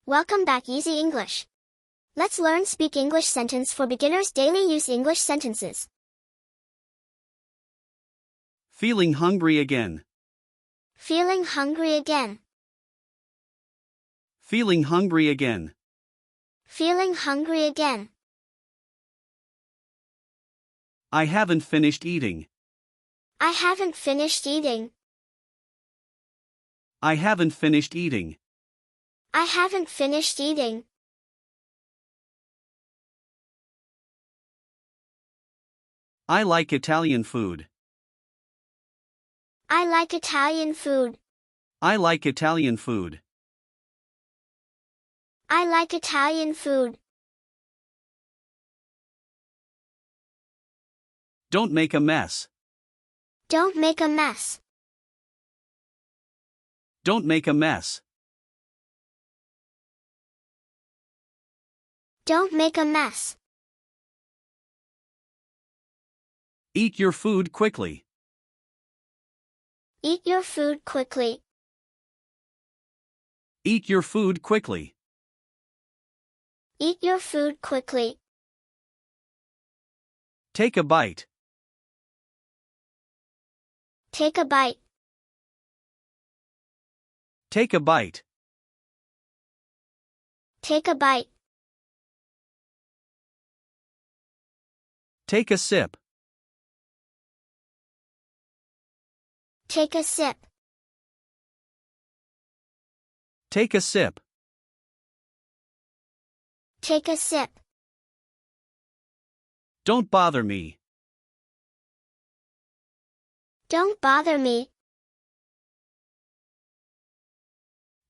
Welcome back Easy English. Let's learn Speak English sentence for beginners daily use English sentences. Feeling hungry again. Feeling hungry again. Feeling hungry again. Feeling hungry again. I haven't finished eating. I haven't finished eating. I haven't finished eating. I haven't finished eating. I like Italian food. I like Italian food. I like Italian food. I like Italian food. Don't make a mess. Don't make a mess. Don't make a mess. Don't make a mess. Eat your food quickly. Eat your food quickly. Eat your food quickly. Eat your food quickly. Take a bite. Take a bite. Take a bite. Take a bite. Take a sip. Take a sip. Take a sip. Take a sip. Don't bother me. Don't bother me.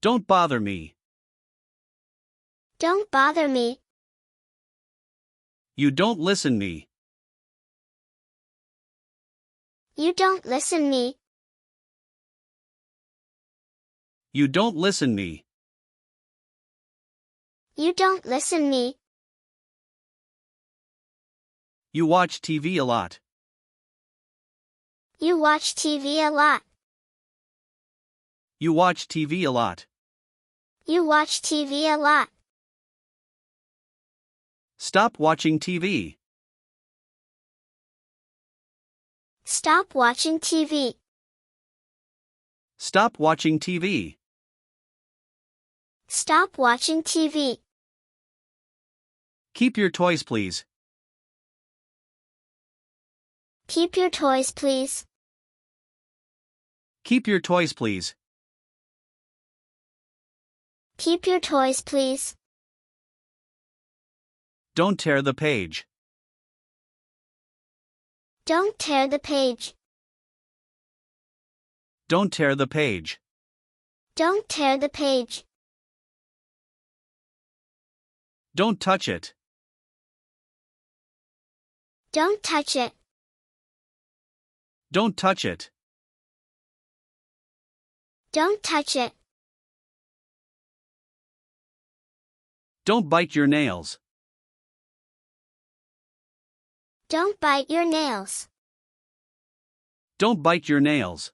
Don't bother me. Don't bother me. You don't listen me. You don't listen me. You don't listen me. You don't listen me. You watch TV a lot. You watch TV a lot. You watch TV a lot. You watch TV a lot. Stop watching TV. Stop watching TV. Stop watching TV. Stop watching TV. Keep your toys, please. Keep your toys, please. Keep your toys, please. Keep your toys, please. Don't tear the page. Don't tear the page. Don't tear the page. Don't tear the page. Don't touch it. Don't touch it. Don't touch it. Don't touch it. Don't bite your nails. Don't bite your nails. Don't bite your nails.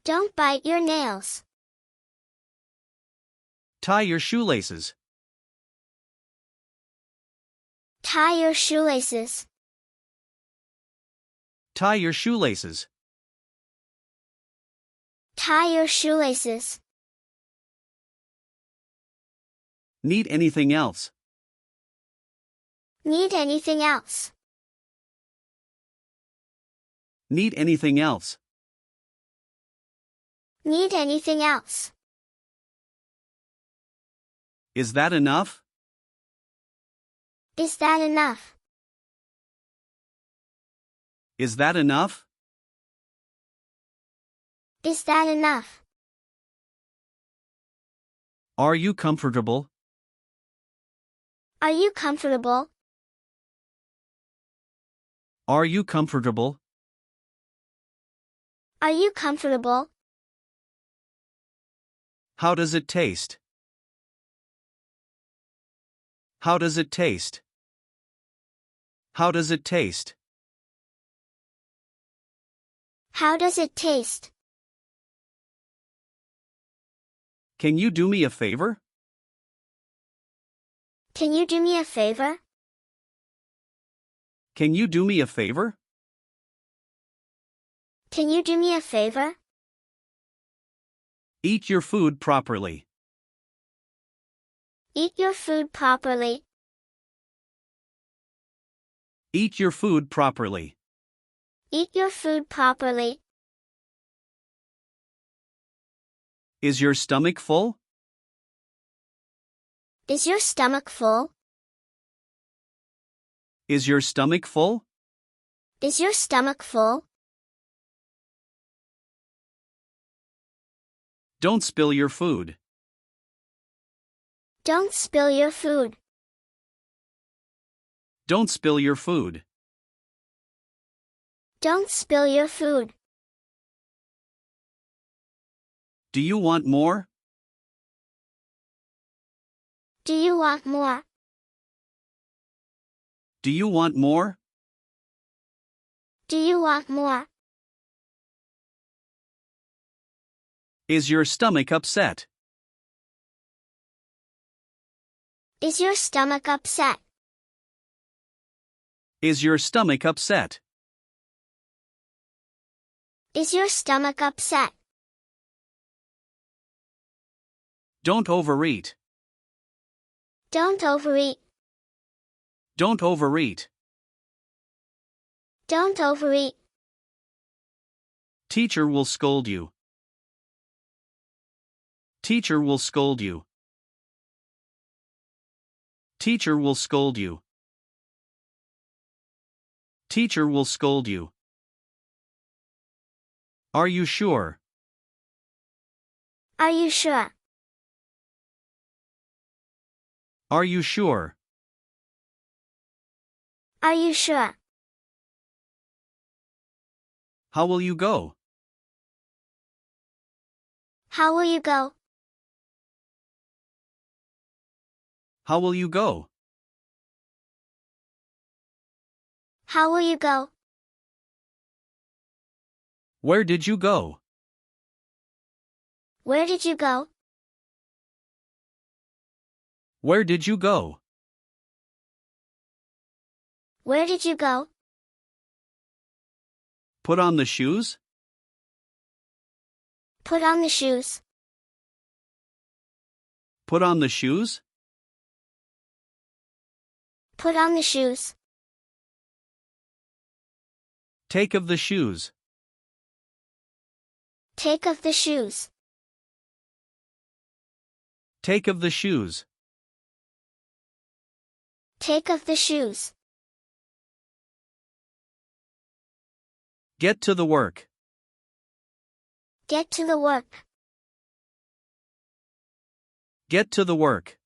Don't bite your nails. Tie your shoelaces. Tie your shoelaces. Tie your shoelaces. Tie your shoelaces. Need anything else? Need anything else? Need anything else? Need anything else? Is that enough? Is that enough? Is that enough? Is that enough? Are you comfortable? Are you comfortable? Are you comfortable? Are you comfortable? How does it taste? How does it taste? How does it taste? How does it taste? Can you do me a favor? Can you do me a favor? Can you do me a favor? Can you do me a favor? Eat your food properly. Eat your food properly. Eat your food properly. Eat your food properly. Is your stomach full? Is your stomach full? Is your stomach full? Is your stomach full? Don't spill your food. Don't spill your food. Don't spill your food. Don't spill your food. Do you want more? Do you want more? Do you want more? Do you want more? Is your stomach upset? Is your stomach upset? Is your stomach upset? Is your stomach upset? Don't overeat. Don't overeat. Don't overeat. Don't overeat. Teacher will scold you. Teacher will scold you. Teacher will scold you. Teacher will scold you. Are you sure? Are you sure? Are you sure? Are you sure? How will you go? How will you go? How will you go? How will you go? Where did you go? Where did you go? Where did you go? Where did you go? Put on the shoes? Put on the shoes. Put on the shoes? Put on the shoes. Take of the shoes. Take off the shoes. Take of the shoes. Take off the shoes. Get to the work. Get to the work. Get to the work.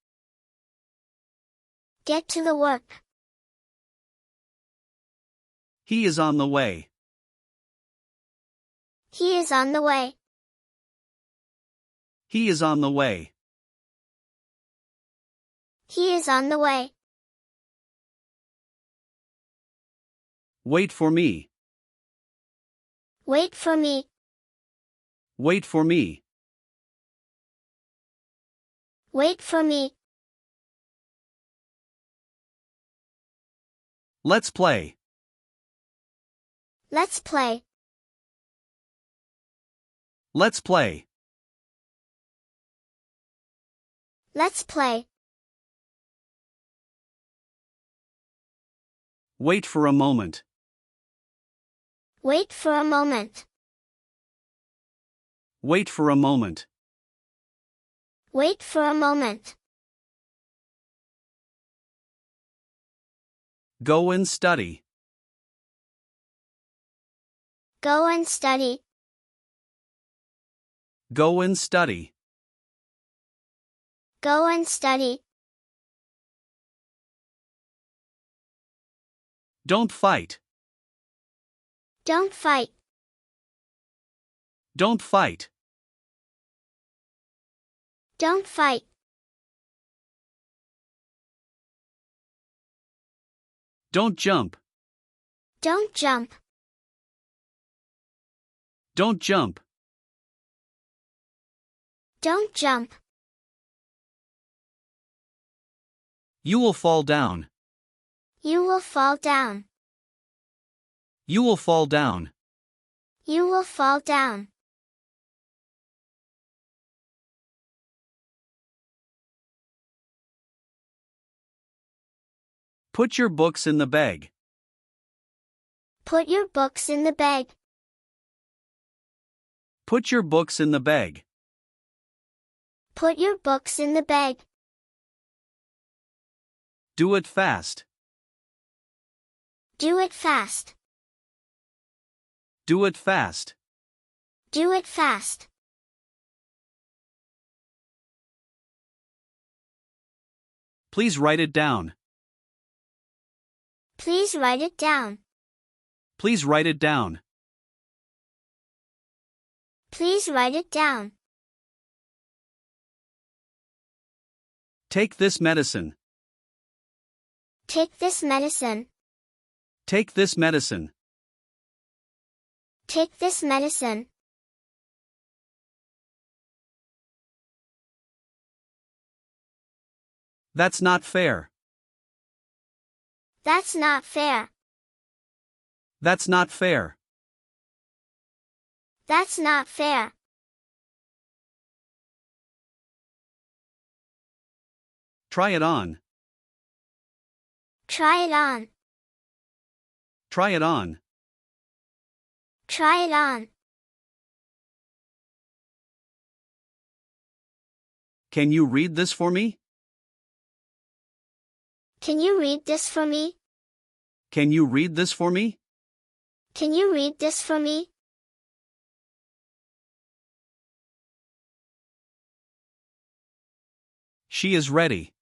Get to the work. He is on the way. He is on the way. He is on the way. He is on the way. Wait for me. Wait for me. Wait for me. Wait for me. Let's play. Let's play. Let's play. Let's play. Wait for a moment. Wait for a moment. Wait for a moment. Wait for a moment. Go and study. Go and study. Go and study. Go and study. Don't fight. Don't fight. Don't fight. Don't fight. Don't jump. Don't jump. Don't jump. Don't jump. You will fall down. You will fall down. You will fall down. You will fall down. Put your books in the bag. Put your books in the bag. Put your books in the bag. Put your books in the bag. Do it fast. Do it fast. Do it fast. Do it fast. Please write it down. Please write it down. Please write it down. Please write it down. Take this medicine. Take this medicine. Take this medicine. Take this medicine. That's not fair. That's not fair. That's not fair. That's not fair. Try it on. Try it on. Try it on. Try it on. Can you read this for me? Can you read this for me? Can you read this for me? Can you read this for me? She is ready.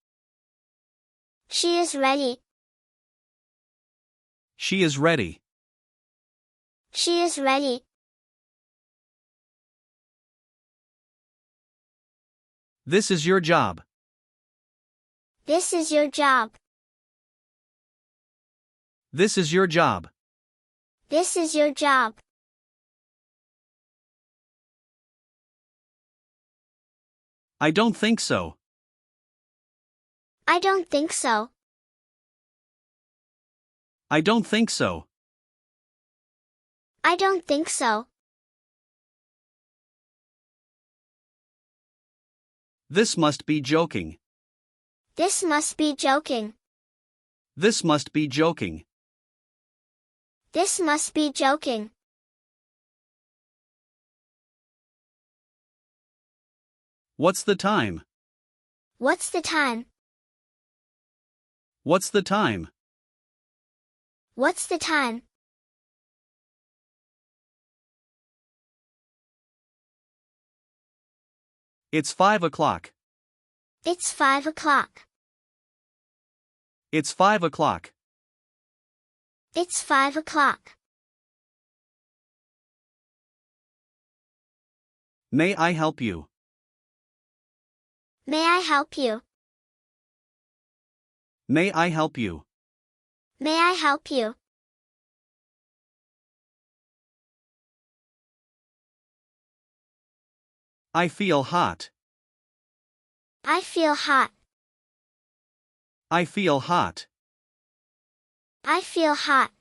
She is ready. She is ready. She is ready. This is your job. This is your job. This is your job. This is your job. I don't think so. I don't think so. I don't think so. I don't think so. This must be joking. This must be joking. This must be joking. This must be joking. What's the time? What's the time? What's the time? What's the time? It's 5 o'clock. It's 5 o'clock. It's 5 o'clock. It's 5 o'clock. May I help you? May I help you? May I help you? May I help you? I feel hot. I feel hot. I feel hot. I feel hot.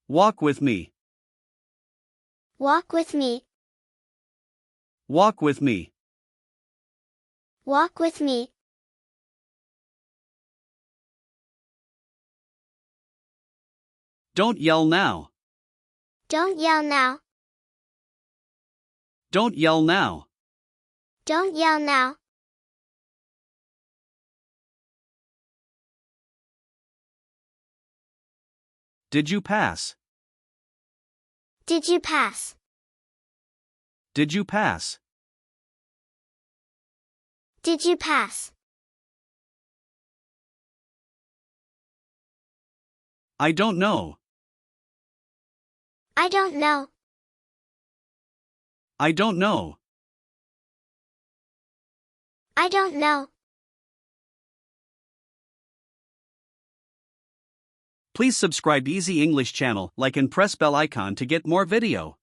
Walk with me. Walk with me. Walk with me. Walk with me. Don't yell now. Don't yell now. Don't yell now. Don't yell now. Did you pass? Did you pass? Did you pass? Did you pass? I don't know. I don't know. I don't know. I don't know. Please subscribe Easy English channel, like and press bell icon to get more video.